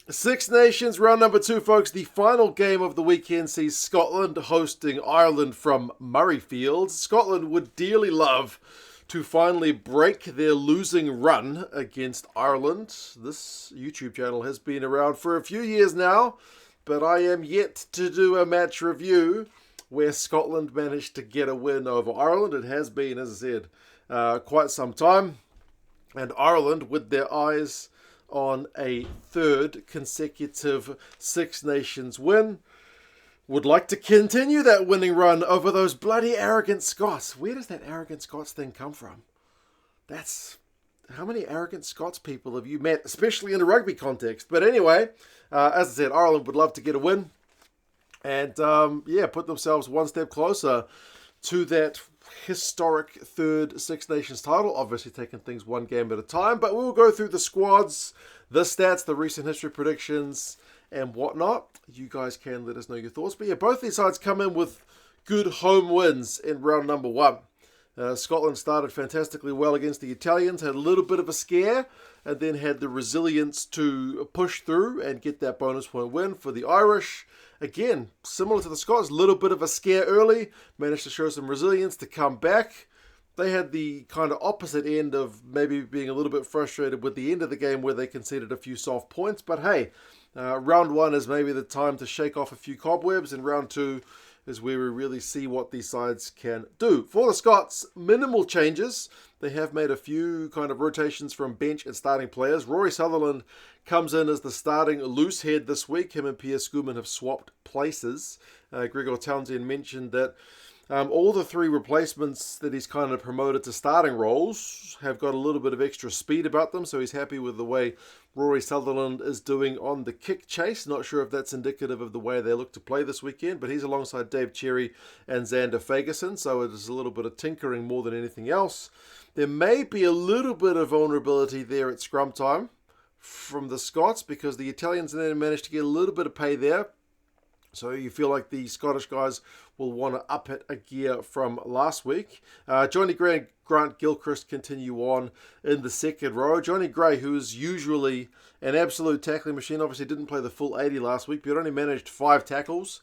Six Nations round number 2, folks. The final game of the weekend sees Scotland hosting Ireland from Murrayfield. Scotland would dearly love to finally break their losing run against Ireland. This YouTube channel has been around for a few years now, but I am yet to do a match review where Scotland managed to get a win over Ireland. It has been, as I said, quite some time. And Ireland, with their eyes on a third consecutive Six Nations win, would like to continue that winning run over those bloody arrogant Scots. Where does that arrogant Scots thing come from? How many arrogant Scots people have you met, especially in a rugby context? But anyway, as I said, Ireland would love to get a win and put themselves one step closer to that historic third Six Nations title. Obviously taking things one game at a time, but we'll go through the squads, the stats, the recent history predictions and whatnot. You guys can let us know your thoughts. But yeah, both these sides come in with good home wins in round number 1. Scotland started fantastically well against the Italians, had a little bit of a scare, and then had the resilience to push through and get that bonus point win. For the Irish, again, similar to the Scots, a little bit of a scare early, managed to show some resilience to come back. They had the kind of opposite end of maybe being a little bit frustrated with the end of the game where they conceded a few soft points. But hey, round 1 is maybe the time to shake off a few cobwebs, and round 2 is where we really see what these sides can do. For the Scots, minimal changes. They have made a few kind of rotations from bench and starting players. Rory Sutherland comes in as the starting loose head this week. Him and Pierre Schoeman have swapped places. Gregor Townsend mentioned that all the 3 replacements that he's kind of promoted to starting roles have got a little bit of extra speed about them, so he's happy with the way Rory Sutherland is doing on the kick chase. Not sure if that's indicative of the way they look to play this weekend, but he's alongside Dave Cherry and Zander Fagerson, so it is a little bit of tinkering more than anything else. There may be a little bit of vulnerability there at scrum time from the Scots because the Italians then managed to get a little bit of pay there. So you feel like the Scottish guys will want to up it a gear from last week. Jonny Gray and Grant Gilchrist continue on in the second row. Jonny Gray, who is usually an absolute tackling machine, obviously didn't play the full 80 last week, but only managed 5 tackles.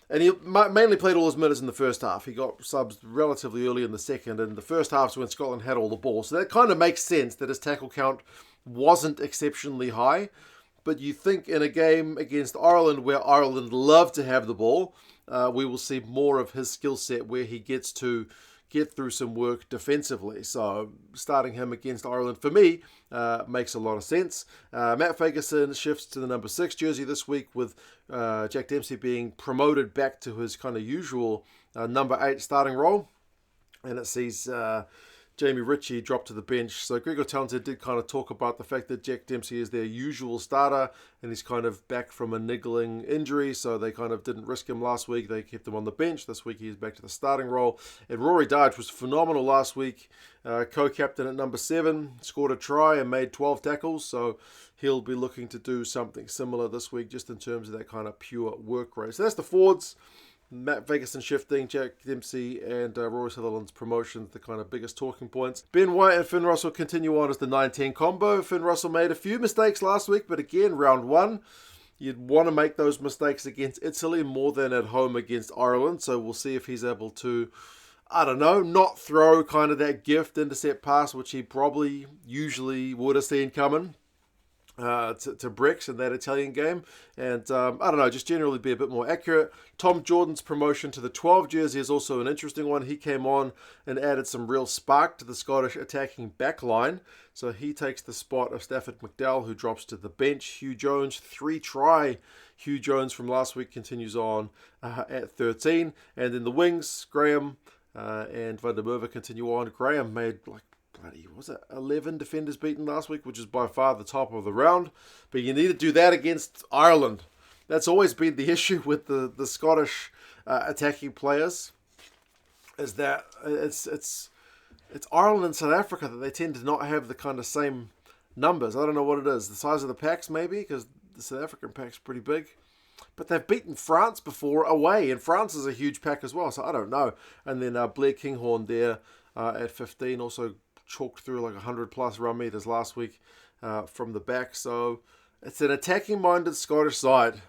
And he mainly played all his minutes in the first half. He got subs relatively early in the second, and the first half's when Scotland had all the ball. So that kind of makes sense that his tackle count wasn't exceptionally high. But you think in a game against Ireland, where Ireland love to have the ball, we will see more of his skill set where he gets to get through some work defensively. So starting him against Ireland, for me, makes a lot of sense. Matt Fagerson shifts to the number 6 jersey this week, with Jack Dempsey being promoted back to his kind of usual number 8 starting role. And it sees Jamie Ritchie dropped to the bench. So Gregor Townsend did kind of talk about the fact that Jack Dempsey is their usual starter and he's kind of back from a niggling injury, so they kind of didn't risk him last week. They kept him on the bench. This week he's back to the starting role. And Rory Darge was phenomenal last week. Co-captain at number 7, scored a try and made 12 tackles, so he'll be looking to do something similar this week just in terms of that kind of pure work rate. So that's the forwards. Matt Fagerson shifting, Jack Dempsey and Rory Sutherland's promotions, the kind of biggest talking points. Ben White and Finn Russell continue on as the 9-10 combo. Finn Russell made a few mistakes last week, but again, round 1, you'd want to make those mistakes against Italy more than at home against Ireland. So we'll see if he's able to, not throw kind of that gift intercept pass, which he probably usually would have seen coming to Brex in that Italian game, and just generally be a bit more accurate. Tom Jordan's promotion to the 12 jersey is also an interesting one. He came on and added some real spark to the Scottish attacking back line, so he takes the spot of Stafford McDowall, who drops to the bench. Hugh Jones, 3-try Hugh Jones from last week, continues on at 13, and in the wings, Graham and Van der Merwe continue on. Graham made 11 defenders beaten last week, which is by far the top of the round. But you need to do that against Ireland. That's always been the issue with the Scottish attacking players, is that it's Ireland and South Africa that they tend to not have the kind of same numbers. I don't know what it is. The size of the packs, maybe, because the South African pack's pretty big. But they've beaten France before away, and France is a huge pack as well, so I don't know. And then Blair Kinghorn there at 15 also chalked through like 100 plus run meters last week from the back. So It's an attacking-minded Scottish side,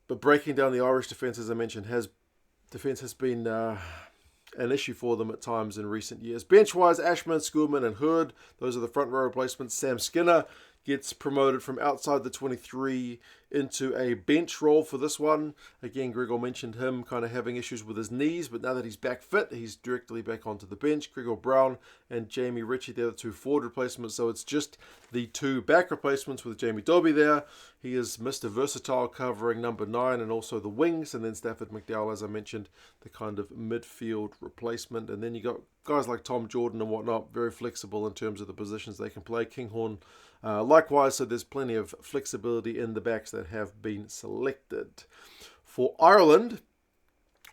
but breaking down the Irish defence, as I mentioned, has been an issue for them at times in recent years. Bench-wise, Ashman, Schoeman and Hurd, those are the front row replacements. Sam Skinner gets promoted from outside the 23 into a bench role for this one. Again, Gregor mentioned him kind of having issues with his knees, but now that he's back fit, he's directly back onto the bench. Gregor Brown and Jamie Ritchie, they're the two forward replacements, so it's just the two back replacements with Jamie Dobie there. He is Mr. Versatile, covering number 9 and also the wings, and then Stafford McDowall, as I mentioned, the kind of midfield replacement. And then you got guys like Tom Jordan and whatnot, very flexible in terms of the positions they can play. Kinghorn likewise, so there's plenty of flexibility in the backs that have been selected. For Ireland,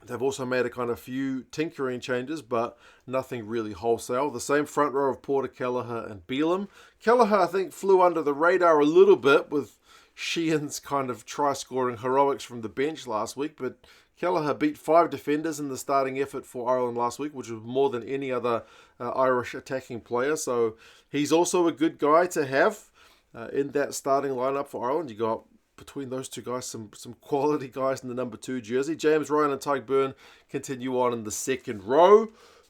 they've also made a kind of few tinkering changes, but nothing really wholesale. The same front row of Porter, Kelleher and Beelum. Kelleher, I think, flew under the radar a little bit with Sheehan's kind of try-scoring heroics from the bench last week, but Kelleher beat 5 defenders in the starting effort for Ireland last week, which was more than any other Irish attacking player. So he's also a good guy to have in that starting lineup for Ireland. You got, between those two guys, some quality guys in the number 2 jersey. James Ryan and Tyke Byrne continue on in the second row.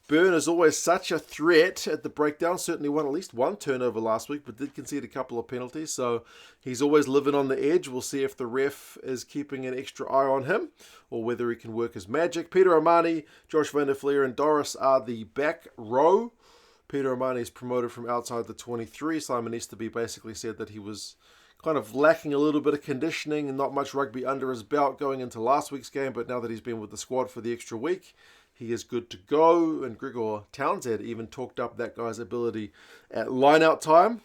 Byrne is always such a threat at the breakdown. Certainly won at least one turnover last week, but did concede a couple of penalties. So he's always living on the edge. We'll see if the ref is keeping an extra eye on him or whether he can work his magic. Peter O'Mahony, Josh van der Fleer and Doris are the back row. Peter O'Mahony is promoted from outside the 23. Simon Easterby basically said that he was kind of lacking a little bit of conditioning and not much rugby under his belt going into last week's game, but now that he's been with the squad for the extra week, he is good to go. And Gregor Townsend even talked up that guy's ability at line-out time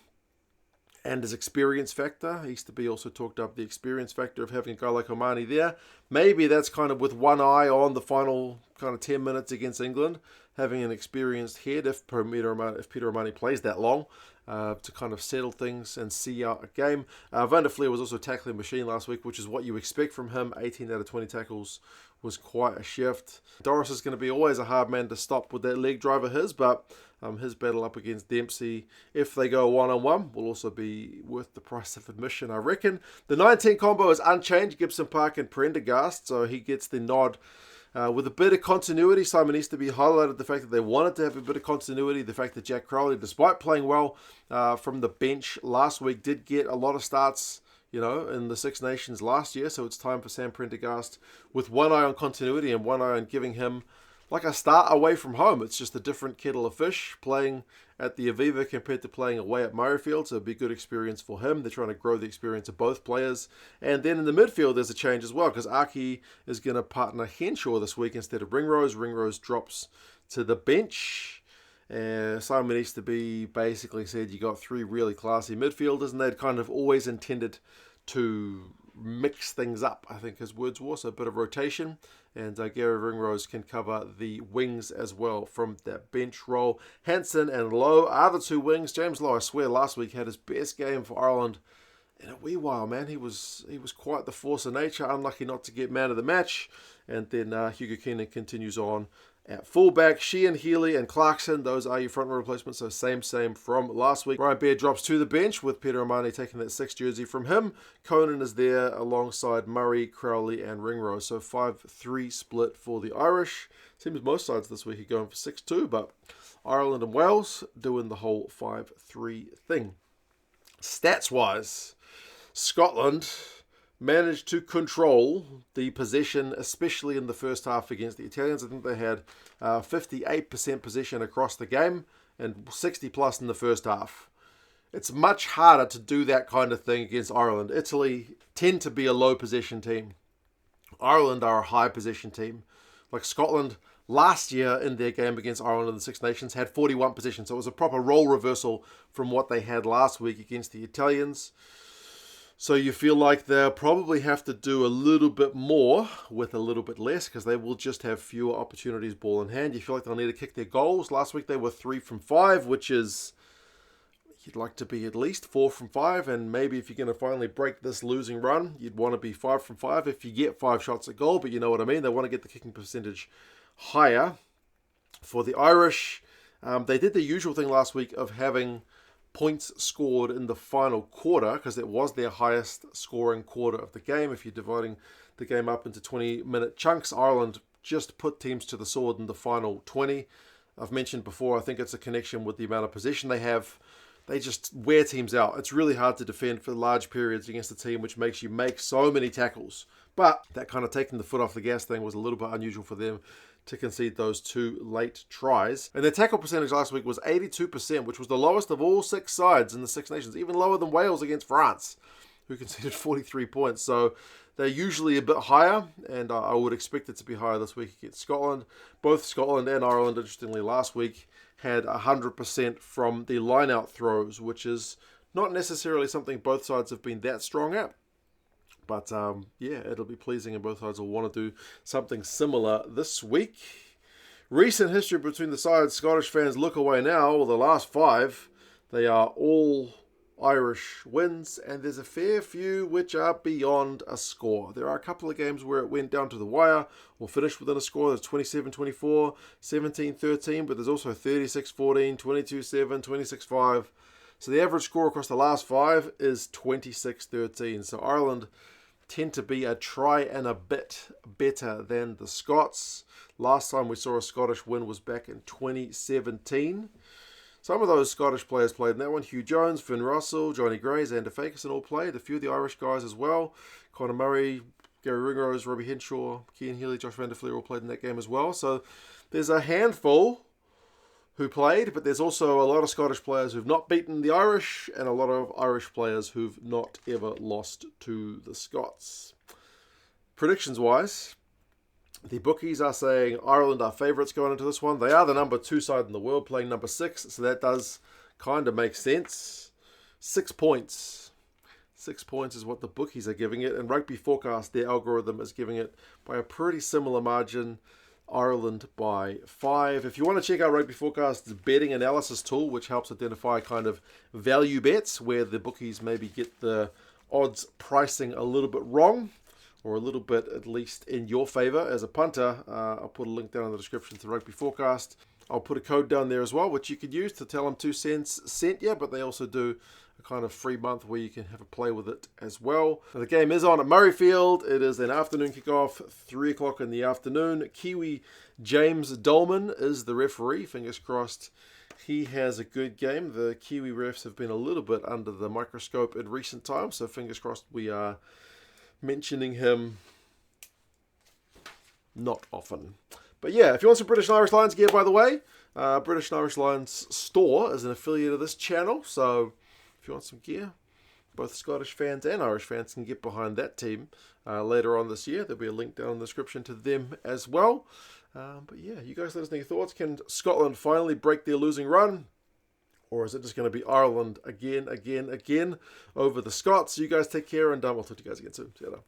and his experience factor. Easterby also talked up the experience factor of having a guy like O'Mahony there. Maybe that's kind of with one eye on the final kind of 10 minutes against England, having an experienced head if Peter O'Mahony plays that long, to kind of settle things and see out a game. Van der Fleer was also a tackling machine last week, which is what you expect from him. 18 out of 20 tackles was quite a shift. Doris is going to be always a hard man to stop with that leg drive of his, but his battle up against Dempsey, if they go one-on-one, will also be worth the price of admission, I reckon. The 19 combo is unchanged, Gibson-Park and Prendergast, so he gets the nod. With a bit of continuity, Simon Easterby highlighted the fact that they wanted to have a bit of continuity. The fact that Jack Crowley, despite playing well from the bench last week, did get a lot of starts, in the Six Nations last year. So it's time for Sam Prendergast with one eye on continuity and one eye on giving him like a start away from home. It's just a different kettle of fish playing at the Aviva compared to playing away at Murrayfield, so it'll be a good experience for him. They're trying to grow the experience of both players. And then in the midfield, there's a change as well, because Aki is going to partner Henshaw this week instead of Ringrose. Ringrose drops to the bench. Simon Easterby basically said you got 3 really classy midfielders, and they'd kind of always intended to mix things up, I think his words were, so a bit of rotation. And Gary Ringrose can cover the wings as well from that bench role. Hansen and Lowe are the 2 wings. James Lowe, I swear, last week had his best game for Ireland in a wee while, man. He was quite the force of nature. Unlucky not to get man of the match. And then Hugo Keenan continues on at fullback. Sheehan, Healy and Clarkson, those are your front row replacements, so same from last week. Ryan Baird drops to the bench with Peter O'Mahony taking that 6 jersey from him. Conan is there alongside Murray, Crowley and Ringrose, so 5-3 split for the Irish. Seems most sides this week are going for 6-2, but Ireland and Wales doing the whole 5-3 thing. Stats-wise, Scotland managed to control the possession, especially in the first half against the Italians. I think they had 58% possession across the game and 60 plus in the first half. It's much harder to do that kind of thing against Ireland. Italy tend to be a low possession team. Ireland are a high possession team. Like Scotland last year in their game against Ireland in the Six Nations had 41 possession. So it was a proper role reversal from what they had last week against the Italians. So you feel like they'll probably have to do a little bit more with a little bit less because they will just have fewer opportunities ball in hand. You feel like they'll need to kick their goals. Last week they were 3 from 5, which is, you'd like to be at least 4 from 5. And maybe if you're going to finally break this losing run, you'd want to be 5 from 5 if you get 5 shots at goal. But you know what I mean. They want to get the kicking percentage higher. For the Irish, they did the usual thing last week of having points scored in the final quarter, because it was their highest scoring quarter of the game. If you're dividing the game up into 20-minute chunks, Ireland just put teams to the sword in the final 20. I've mentioned before, I think it's a connection with the amount of possession they have. They just wear teams out. It's really hard to defend for large periods against a team which makes you make so many tackles. But that kind of taking the foot off the gas thing was a little bit unusual for them to concede those 2 late tries. And their tackle percentage last week was 82%, which was the lowest of all 6 sides in the Six Nations, even lower than Wales against France, who conceded 43 points. So they're usually a bit higher, and I would expect it to be higher this week against Scotland. Both Scotland and Ireland, interestingly, last week had 100% from the line-out throws, which is not necessarily something both sides have been that strong at. But yeah, it'll be pleasing, and both sides will want to do something similar this week. Recent history between the sides, Scottish fans look away now. Well, the last 5, they are all Irish wins, and there's a fair few which are beyond a score. There are a couple of games where it went down to the wire or finished within a score. There's 27-24, 17-13, but there's also 36-14, 22-7, 26-5. So the average score across the last 5 is 26-13. So Ireland tend to be a try and a bit better than the Scots. Last time we saw a Scottish win was back in 2017. Some of those Scottish players played in that one. Hugh Jones, Finn Russell, Jonny Gray, Zander Fagerson all played. A few of the Irish guys as well. Conor Murray, Gary Ringrose, Robbie Henshaw, Cian Healy, Josh van der Fleer all played in that game as well. So there's a handful who played, but there's also a lot of Scottish players who've not beaten the Irish, and a lot of Irish players who've not ever lost to the Scots. Predictions-wise, the bookies are saying Ireland are favourites going into this one. They are the number 2 side in the world, playing number 6, so that does kind of make sense. 6 points. 6 points is what the bookies are giving it, and Rugby Forecast, their algorithm, is giving it by a pretty similar margin. Ireland by 5. If you want to check out Rugby Forecast's betting analysis tool, which helps identify kind of value bets where the bookies maybe get the odds pricing a little bit wrong, or a little bit at least in your favour as a punter, I'll put a link down in the description to Rugby Forecast. I'll put a code down there as well, which you could use to tell them 2 cents sent you, but they also do a kind of free month where you can have a play with it as well. Now, the game is on at Murrayfield. It is an afternoon kickoff, 3 o'clock in the afternoon. Kiwi James Dolman is the referee. Fingers crossed he has a good game. The Kiwi refs have been a little bit under the microscope in recent times, so fingers crossed we are mentioning him not often. But yeah, if you want some British and Irish Lions gear, by the way, British and Irish Lions store is an affiliate of this channel, so if you want some gear, both Scottish fans and Irish fans can get behind that team later on this year. There'll be a link down in the description to them as well. But yeah, you guys let us know your thoughts. Can Scotland finally break their losing run? Or is it just going to be Ireland again over the Scots? You guys take care, and I'll talk to you guys again soon. See you later.